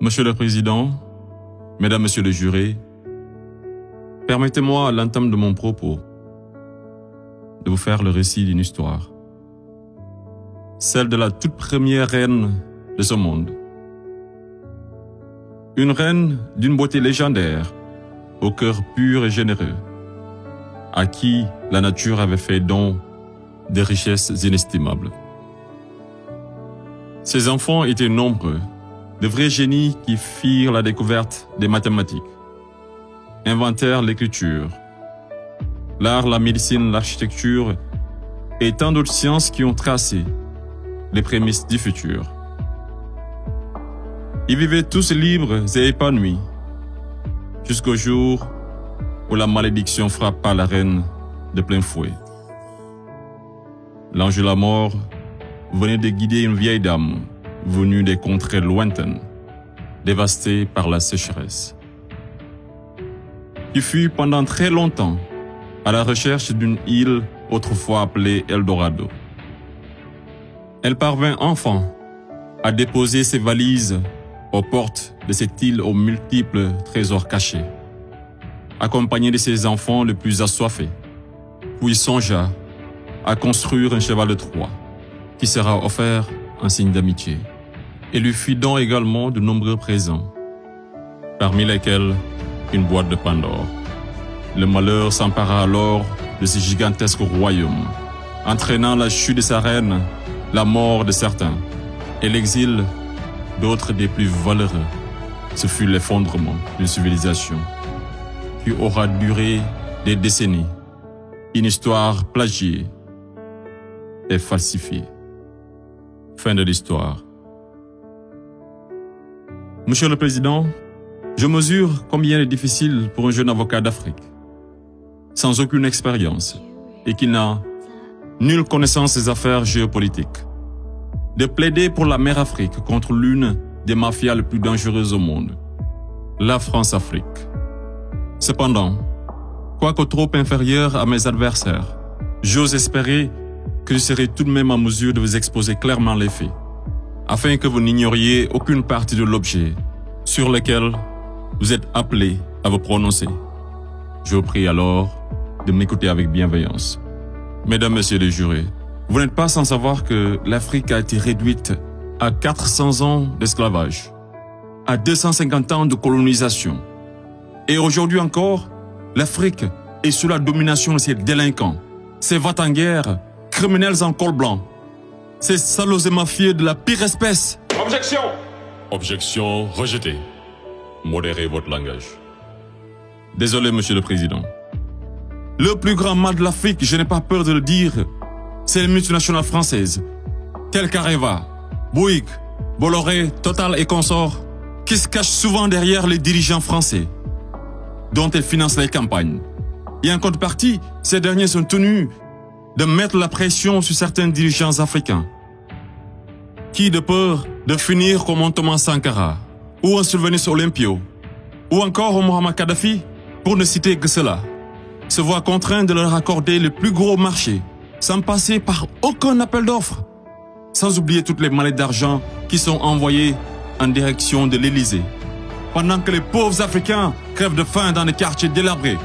Monsieur le Président, Mesdames, Messieurs les jurés, permettez-moi à l'entame de mon propos de vous faire le récit d'une histoire, celle de la toute première reine de ce monde. Une reine d'une beauté légendaire, au cœur pur et généreux, à qui la nature avait fait don de richesses inestimables. Ses enfants étaient nombreux, de vrais génies qui firent la découverte des mathématiques, inventèrent l'écriture, l'art, la médecine, l'architecture et tant d'autres sciences qui ont tracé les prémices du futur. Ils vivaient tous libres et épanouis, jusqu'au jour où la malédiction frappa la reine de plein fouet. L'ange de la mort venait de guider une vieille dame venue des contrées lointaines, dévastée par la sécheresse, qui fut pendant très longtemps à la recherche d'une île autrefois appelée Eldorado. Elle parvint enfin à déposer ses valises aux portes de cette île aux multiples trésors cachés, accompagnée de ses enfants les plus assoiffés, puis songea à construire un cheval de Troie qui sera offert en signe d'amitié, et lui fit don également de nombreux présents, parmi lesquels une boîte de Pandore. Le malheur s'empara alors de ce gigantesque royaume, entraînant la chute de sa reine, la mort de certains, et l'exil d'autres des plus valeureux. Ce fut l'effondrement d'une civilisation qui aura duré des décennies, une histoire plagiée et falsifiée. Fin de l'histoire. Monsieur le Président, je mesure combien il est difficile pour un jeune avocat d'Afrique, sans aucune expérience et qui n'a nulle connaissance des affaires géopolitiques, de plaider pour la mère Afrique contre l'une des mafias les plus dangereuses au monde, la France-Afrique. Cependant, quoique trop inférieur à mes adversaires, j'ose espérer que je serai tout de même en mesure de vous exposer clairement les faits, afin que vous n'ignoriez aucune partie de l'objet sur lequel vous êtes appelés à vous prononcer. Je vous prie alors de m'écouter avec bienveillance. Mesdames, Messieurs les jurés, vous n'êtes pas sans savoir que l'Afrique a été réduite à 400 ans d'esclavage, à 250 ans de colonisation. Et aujourd'hui encore, l'Afrique est sous la domination de ces délinquants, ces va-t-en-guerre, criminels en col blanc, ces salauds et mafieux de la pire espèce. Objection! Objection rejetée. Modérez votre langage. Désolé, Monsieur le Président. Le plus grand mal de l'Afrique, je n'ai pas peur de le dire, c'est les multinationales françaises, telles qu'Areva, Bouygues, Bolloré, Total et consorts, qui se cachent souvent derrière les dirigeants français, dont elles financent les campagnes. Et en contrepartie, ces derniers sont tenus de mettre la pression sur certains dirigeants africains, qui, de peur de finir comme un Thomas Sankara, ou un Sylvanus Olympio, ou encore un Muammar Kadhafi, pour ne citer que cela, se voient contraints de leur accorder le plus gros marché, sans passer par aucun appel d'offres, sans oublier toutes les mallettes d'argent qui sont envoyées en direction de l'Élysée, pendant que les pauvres Africains crèvent de faim dans les quartiers délabrés.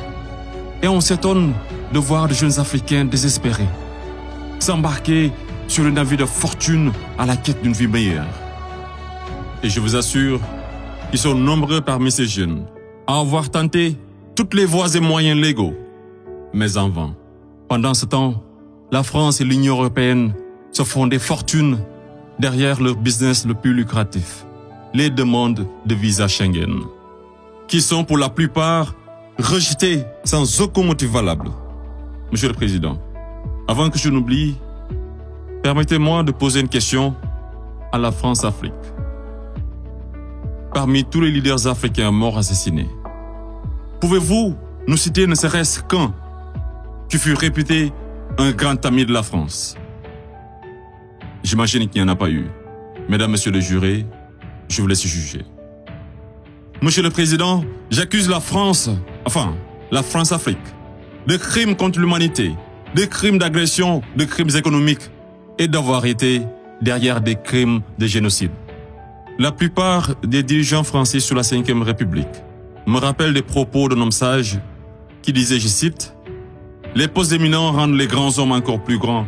Et on s'étonne de voir de jeunes Africains désespérés s'embarquer sur le navire de fortune à la quête d'une vie meilleure. Et je vous assure qu'ils sont nombreux parmi ces jeunes à avoir tenté toutes les voies et moyens légaux, mais en vain. Pendant ce temps, la France et l'Union européenne se font des fortunes derrière leur business le plus lucratif, les demandes de visa Schengen, qui sont pour la plupart rejetées sans aucun motif valable. Monsieur le Président, avant que je n'oublie, permettez-moi de poser une question à la France-Afrique. Parmi tous les leaders africains morts assassinés, pouvez-vous nous citer ne serait-ce qu'un qui fut réputé un grand ami de la France? J'imagine qu'il n'y en a pas eu. Mesdames, Messieurs les jurés, je vous laisse juger. Monsieur le Président, j'accuse la France, la France-Afrique, de crimes contre l'humanité, de crimes d'agression, de crimes économiques et d'avoir été derrière des crimes de génocide. La plupart des dirigeants français sous la Ve République me rappellent des propos d'un homme sage qui disait, je cite, « Les postes éminents rendent les grands hommes encore plus grands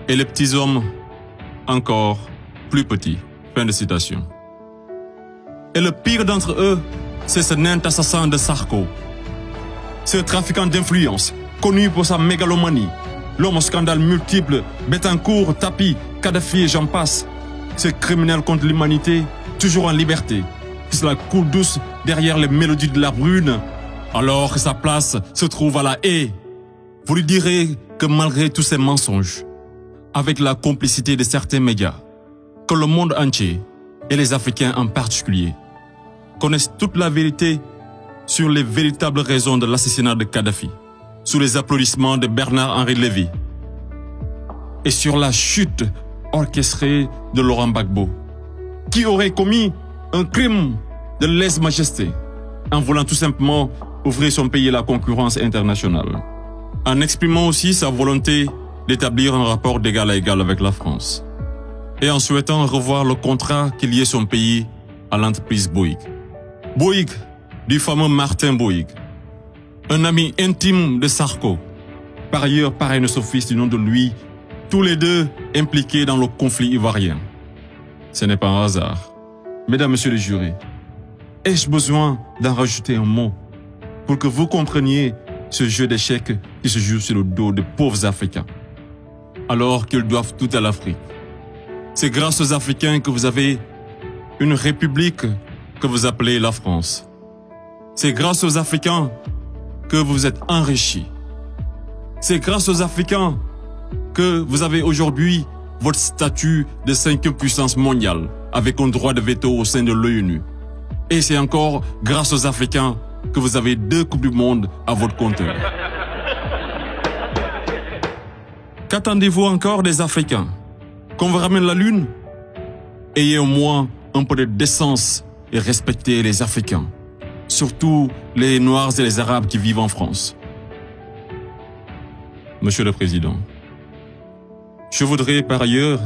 et les petits hommes encore plus petits. » Fin de citation. Et le pire d'entre eux, c'est ce nain assassin de Sarko. Ce trafiquant d'influence, connu pour sa mégalomanie, l'homme aux scandales multiples, Bettencourt, Tapi, Kadhafi et j'en passe. Ce criminel contre l'humanité, toujours en liberté, qui se la coule douce derrière les mélodies de la brune, alors que sa place se trouve à la haie. Vous lui direz que malgré tous ces mensonges, avec la complicité de certains médias, que le monde entier, et les Africains en particulier, connaissent toute la vérité sur les véritables raisons de l'assassinat de Kadhafi, sous les applaudissements de Bernard-Henri Lévy, et sur la chute orchestrée de Laurent Gbagbo, qui aurait commis un crime de lèse-majesté en voulant tout simplement ouvrir son pays à la concurrence internationale, en exprimant aussi sa volonté d'établir un rapport d'égal à égal avec la France, et en souhaitant revoir le contrat qui liait son pays à l'entreprise Bouygues. Bouygues, du fameux Martin Bouygues, un ami intime de Sarko, par ailleurs parrain de son fils du nom de lui, tous les deux impliqués dans le conflit ivoirien. Ce n'est pas un hasard. Mesdames, Messieurs les jurés, ai-je besoin d'en rajouter un mot pour que vous compreniez ce jeu d'échecs qui se joue sur le dos de pauvres Africains, alors qu'ils doivent tout à l'Afrique? C'est grâce aux Africains que vous avez une république que vous appelez la France. C'est grâce aux Africains que vous vous êtes enrichis. C'est grâce aux Africains que vous avez aujourd'hui votre statut de 5e puissance mondiale avec un droit de veto au sein de l'ONU. Et c'est encore grâce aux Africains que vous avez 2 Coupes du Monde à votre compteur. Qu'attendez-vous encore des Africains? Qu'on vous ramène la Lune? Ayez au moins un peu de décence et respectez les Africains, surtout les Noirs et les Arabes qui vivent en France. Monsieur le Président, je voudrais par ailleurs,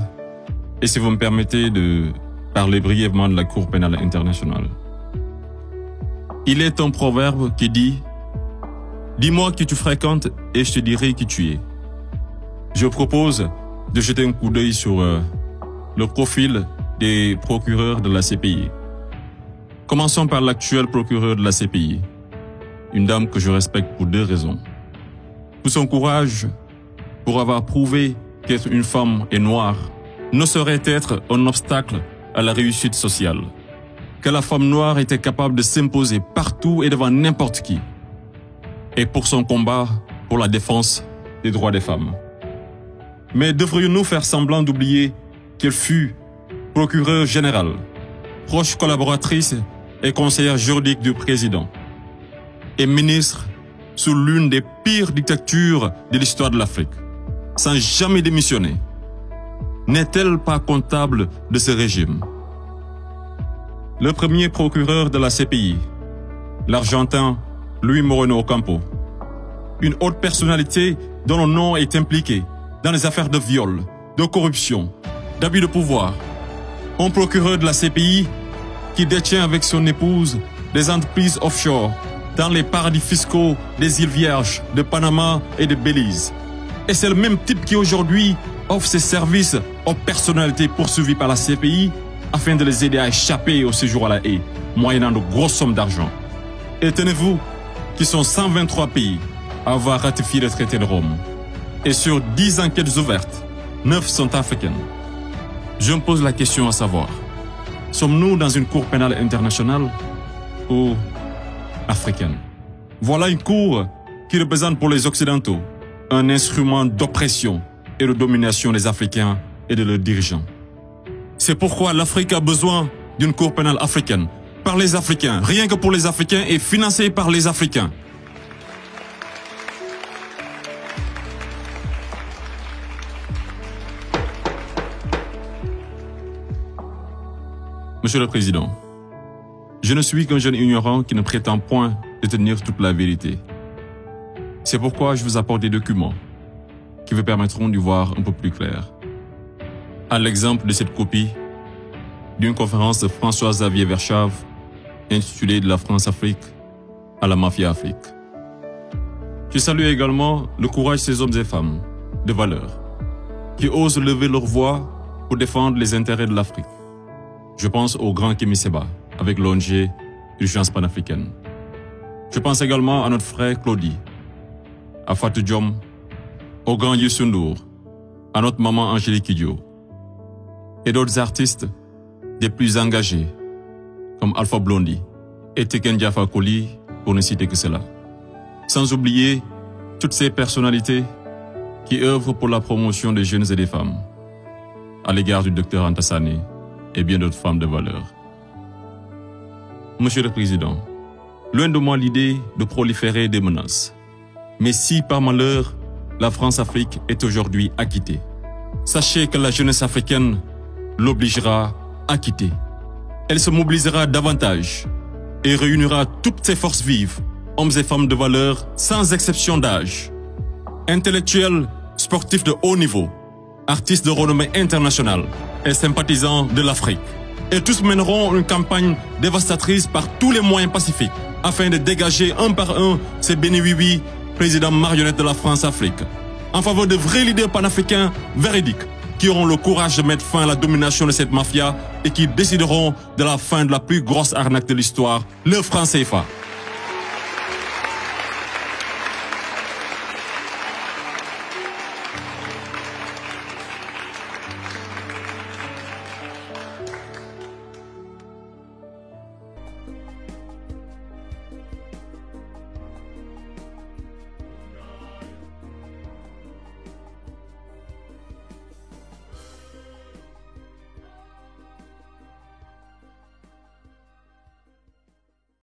et si vous me permettez de parler brièvement de la Cour pénale internationale. Il est un proverbe qui dit « Dis-moi qui tu fréquentes et je te dirai qui tu es ». Je propose de jeter un coup d'œil sur le profil des procureurs de la CPI. Commençons par l'actuel procureur de la CPI, une dame que je respecte pour 2 raisons. Pour son courage, pour avoir prouvé qu'être une femme et noire ne saurait être un obstacle à la réussite sociale, que la femme noire était capable de s'imposer partout et devant n'importe qui, et pour son combat pour la défense des droits des femmes. Mais devrions-nous faire semblant d'oublier qu'elle fut procureure générale, proche collaboratrice et conseillère juridique du président, et ministre sous l'une des pires dictatures de l'histoire de l'Afrique, sans jamais démissionner? N'est-elle pas comptable de ce régime? Le premier procureur de la CPI, l'Argentin Luis Moreno Ocampo, une haute personnalité dont le nom est impliqué dans les affaires de viol, de corruption, d'abus de pouvoir. Un procureur de la CPI qui détient avec son épouse des entreprises offshore dans les paradis fiscaux des îles Vierges, de Panama et de Belize. Et c'est le même type qui aujourd'hui offre ses services aux personnalités poursuivies par la CPI afin de les aider à échapper au séjour à la haie, moyennant de grosses sommes d'argent. Et tenez-vous qu'ils sont 123 pays à avoir ratifié le traité de Rome. Et sur 10 enquêtes ouvertes, 9 sont africaines. Je me pose la question à savoir, sommes-nous dans une cour pénale internationale ou africaine? Voilà une cour qui représente pour les Occidentaux un instrument d'oppression et de domination des Africains et de leurs dirigeants. C'est pourquoi l'Afrique a besoin d'une cour pénale africaine, par les Africains, rien que pour les Africains et financée par les Africains. Monsieur le Président, je ne suis qu'un jeune ignorant qui ne prétend point détenir toute la vérité. C'est pourquoi je vous apporte des documents qui vous permettront d'y voir un peu plus clair. À l'exemple de cette copie d'une conférence de François-Xavier Verschave intitulée De la France-Afrique à la mafia-Afrique. Je salue également le courage de ces hommes et femmes de valeur qui osent lever leur voix pour défendre les intérêts de l'Afrique. Je pense au grand Kémy Séba avec l'ONG Urgence panafricaine. Je pense également à notre frère Claudie, à Fatou Diom, au grand Youssou N'Dour, à notre maman Angélique Kidjo et d'autres artistes des plus engagés comme Alpha Blondy et Teken Diafa Koli pour ne citer que cela. Sans oublier toutes ces personnalités qui œuvrent pour la promotion des jeunes et des femmes à l'égard du docteur Anta Sané et bien d'autres femmes de valeur. Monsieur le Président, loin de moi l'idée de proliférer des menaces. Mais si par malheur, la France-Afrique est aujourd'hui acquittée, sachez que la jeunesse africaine l'obligera à quitter. Elle se mobilisera davantage et réunira toutes ses forces vives, hommes et femmes de valeur, sans exception d'âge. Intellectuels, sportifs de haut niveau, artistes de renommée internationale et sympathisants de l'Afrique. Et tous mèneront une campagne dévastatrice par tous les moyens pacifiques afin de dégager un par un ces béni-oui-oui, présidents marionnettes de la France-Afrique, en faveur de vrais leaders panafricains véridiques qui auront le courage de mettre fin à la domination de cette mafia et qui décideront de la fin de la plus grosse arnaque de l'histoire, le franc CFA.